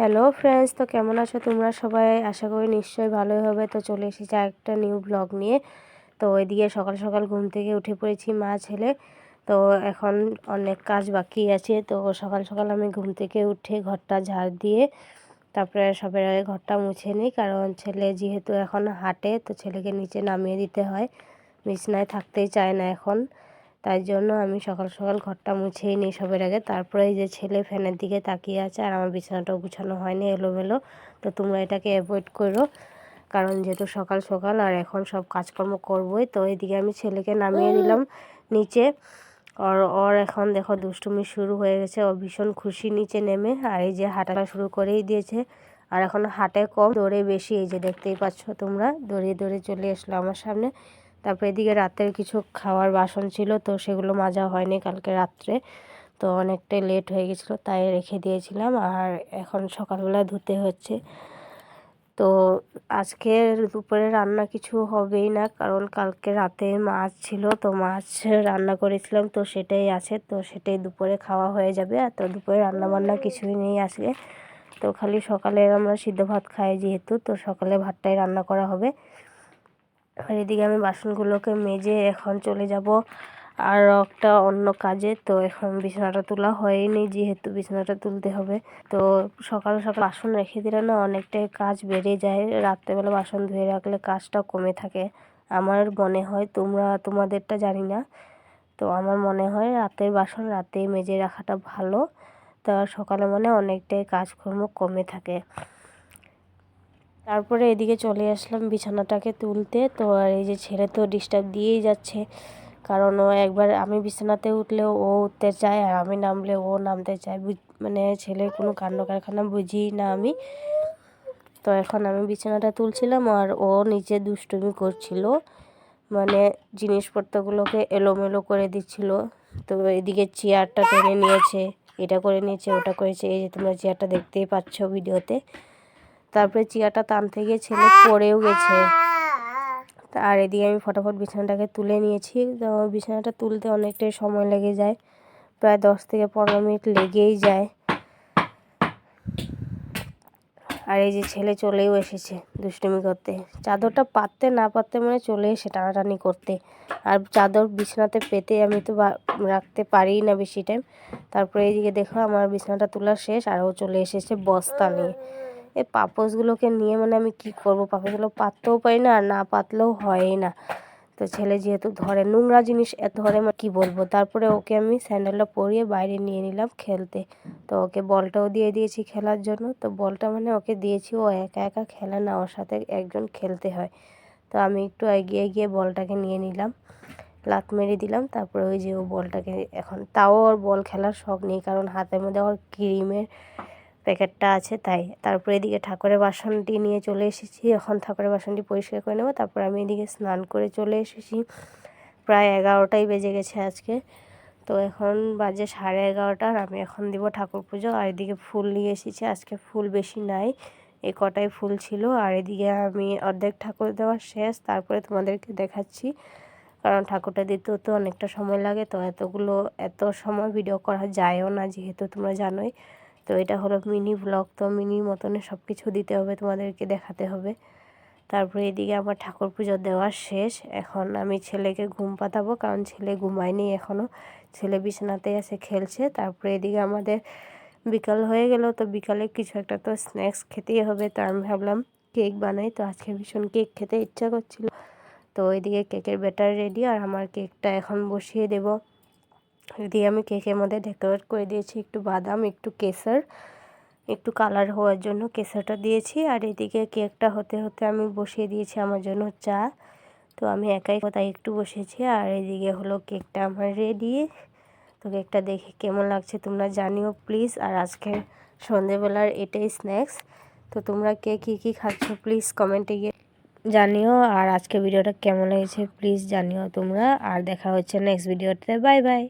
Hello friends, তো কেমন আছো তোমরা সবাই? আশা করি নিশ্চয়ই ভালোই হবে। তো চলে এসেছি একটা নিউ ব্লগ নিয়ে। তো এদিকে সকাল সকাল ঘুম থেকে উঠে পড়েছি মা ছেলে। তো এখন অনেক কাজ বাকি আছে। তো সকাল সকাল আমি ঘুম থেকে উঠে ঘরটা ঝাড় দিয়ে তারপরে সবার আগে ঘরটা মুছে নিই, কারণ ছেলে যেহেতু এখন হাঁটে তো ছেলেকে নিচে নামিয়ে দিতে হয়, বিছানায় থাকতেই চায় না এখন। তাই জন্য আমি সকাল সকাল ঘরটা মুছেই নিই সবার আগে। তারপরে এই যে ছেলে ফ্যানের দিকে তাকিয়ে আছে আর আমার বিছানাটাও গুছানো হয়নি, এলোমেলো। তো তোমরা এটাকে অ্যাভয়েড করো, কারণ যেহেতু সকাল সকাল আর এখন সব কাজকর্ম করবোই। তো এইদিকে আমি ছেলেকে নামিয়ে দিলাম নিচে। ওর এখন দেখো দুষ্টুমি শুরু হয়ে গেছে, ও ভীষণ খুশি নিচে নেমে। আর এই যে হাঁটা শুরু করেই দিয়েছে, আর এখন হাঁটে কম, দৌড়ে বেশি। এই যে দেখতেই পাচ্ছ তোমরা, দৌড়ে দৌড়ে চলে আসলো আমার সামনে। তারপরে এদিকে রাতের কিছু খাওয়ার বাসন ছিল, তো সেগুলো মাজা হয়নি কালকে রাত্রে, তো অনেকটাই লেট হয়ে গেছিলো তাই রেখে দিয়েছিলাম। আর এখন সকালবেলা ধুতে হচ্ছে। তো আজকে দুপুরে রান্না কিছু হবেই না, কারণ কালকে রাতে মাছ ছিল, তো মাছ রান্না করেছিলাম, তো সেটাই আছে, তো সেটাই দুপুরে খাওয়া হয়ে যাবে। আর তো দুপুরে রান্না বান্না কিছুই নেই আজকে। তো খালি সকালে আমরা সিদ্ধ ভাত খাই যেহেতু, তো সকালে ভাতটাই রান্না করা হবে। আর এদিকে আমি বাসনগুলোকে মেজে এখন চলে যাব আর একটা অন্য কাজে। তো এখন বিছানাটা তোলা হয়নি, যেহেতু বিছানাটা তুলতে হবে। তো সকাল সকাল বাসন রেখে দিলে না অনেকটাই কাজ বেড়ে যায়, রাত্রেবেলা বাসন ধুয়ে রাখলে কাজটা কমে থাকে আমার মনে হয়। তোমাদেরটা জানি না। তো আমার মনে হয় রাতের বাসন রাতেই মেজে রাখাটা ভালো, তা সকালে মনে অনেকটাই কাজকর্ম কমে থাকে। তারপরে এদিকে চলে আসলাম বিছানাটাকে তুলতে। তো আর এই যে ছেলে তো ডিস্টার্ব দিয়েই যাচ্ছে, কারণ ও একবার আমি বিছানাতে উঠলেও ও উঠতে চায়, আর আমি নামলে ও নামতে চায়। মানে ছেলের কোনো কাণ্ড কারখানা বুঝি না আমি। তো এখন আমি বিছানাটা তুলছিলাম আর ও নিচে দুষ্টুমি করছিল, মানে জিনিসপত্রগুলোকে এলোমেলো করে দিচ্ছিল। তো এদিকে চেয়ারটা টেনে নিয়েছে, এটা করে নিয়েছে, ওটা করেছে। এই যে তোমরা চেয়ারটা দেখতেই পাচ্ছ ভিডিওতে। তারপরে চেয়ারটা টানতে গিয়ে ছেলে পড়েও গেছে। আর এদিকে আমি ফটাফট বিছানাটাকে তুলে নিয়েছি। তো বিছানাটা তুলতে অনেকটাই সময় লেগে যায়, প্রায় 10 থেকে 15 মিনিট লেগেই যায়। আর এই যে ছেলে চলেও এসেছে দুষ্টুমি করতে, চাদরটা পাততে না পাততে মানে চলে এসে টানাটানি করতে। আর চাদর বিছানাতে পেতে আমি তো রাখতে পারি না বেশি টাইম। তারপরে এইদিকে দেখো আমার বিছানাটা তোলা শেষ, আর ও চলে এসেছে বস্তা নিয়ে। এই পাপোশগুলোকে নিয়ে মানে আমি কি করব, পাপোশগুলো পাততেও পারি না আর না পাতলেও হয়ই না। তো ছেলে যেহেতু ধরে, নোংরা জিনিস এত ধরে কি বলবো। তারপরে ওকে আমি স্যান্ডেলটা পরিয়ে বাইরে নিয়ে নিলাম খেলতে। তো ওকে বলটাও দিয়ে দিয়েছি খেলার জন্য। তো বলটা মানে ওকে দিয়েছি, ও একা একা খেলে না, ওর সাথে একজন খেলতে হয়। তো আমি একটু এগিয়ে গিয়ে বলটাকে নিয়ে নিলাম, লাত মেরে দিলাম। তারপরে ওই যে ও বলটাকে এখন, তাও ওর বল খেলার শখ নেই, কারণ হাতের মধ্যে ওর ক্রিমের প্যাকেটটা আছে তাই। তারপরে এদিকে ঠাকুরের বাসনটি নিয়ে চলে এসেছি, এখন ঠাকুরের বাসনটি পরিষ্কার করে নেবো। তারপর আমি এদিকে স্নান করে চলে এসেছি, প্রায় 11টাই বেজে গেছে আজকে। তো এখন বাজে 11:30, আর আমি এখন দিব ঠাকুর পুজো। আর এদিকে ফুল নিয়ে এসেছি, আজকে ফুল বেশি নাই, এই কটাই ফুল ছিল। আর এদিকে আমি অর্ধেক ঠাকুর দেওয়া শেষ, তারপরে তোমাদেরকে দেখাচ্ছি, কারণ ঠাকুরটা দিতেও তো অনেকটা সময় লাগে। তো এত সময় ভিডিও করা যায়ও না, যেহেতু তোমরা জানোই। তো এটা হলো মিনি ব্লগ, তো মিনির মতনে সব কিছু দিতে হবে, তোমাদেরকে দেখাতে হবে। তারপরে এদিকে আমার ঠাকুর পুজো দেওয়া শেষ, এখন আমি ছেলেকে ঘুম পাতাবো, কারণ ছেলে ঘুমায়নি এখনও, ছেলে বিছানাতেই আছে খেলছে। তারপরে এদিকে আমাদের বিকাল হয়ে গেল, তো বিকালে কিছু একটা তো স্ন্যাক্স খেতেই হবে। তো আমি ভাবলাম কেক বানাই, তো আজকে ভীষণ কেক খেতে ইচ্ছা করছিল। তো ওইদিকে কেকের ব্যাটার রেডি, আর আমার কেকটা এখন বসিয়ে দেব। দিয়ে আমি কেকের মধ্যে ডেকোরেট করে দিয়েছি একটু বাদাম, একটু কেশর, একটু কালার হওয়ার জন্য কেশরটা দিয়েছি। আর এদিকে কেকটা হতে হতে আমি বসিয়ে দিয়েছি আমার জন্য চা। তো আমি একাই কোথায় একটু বসেছি, আর এদিকে হলো কেকটা আমার রেডি। তো কেকটা দেখে কেমন লাগছে তোমরা জানিও প্লিজ। আর আজকে সন্ধেবেলার এটাই স্ন্যাক্স। তো তোমরা কে কী খাচ্ছ প্লিজ কমেন্টে গিয়ে জানিও। আর আজকে ভিডিওটা কেমন লেগেছে প্লিজ জানিও তোমরা। আর দেখা হচ্ছে নেক্সট ভিডিওতে, বাই বাই।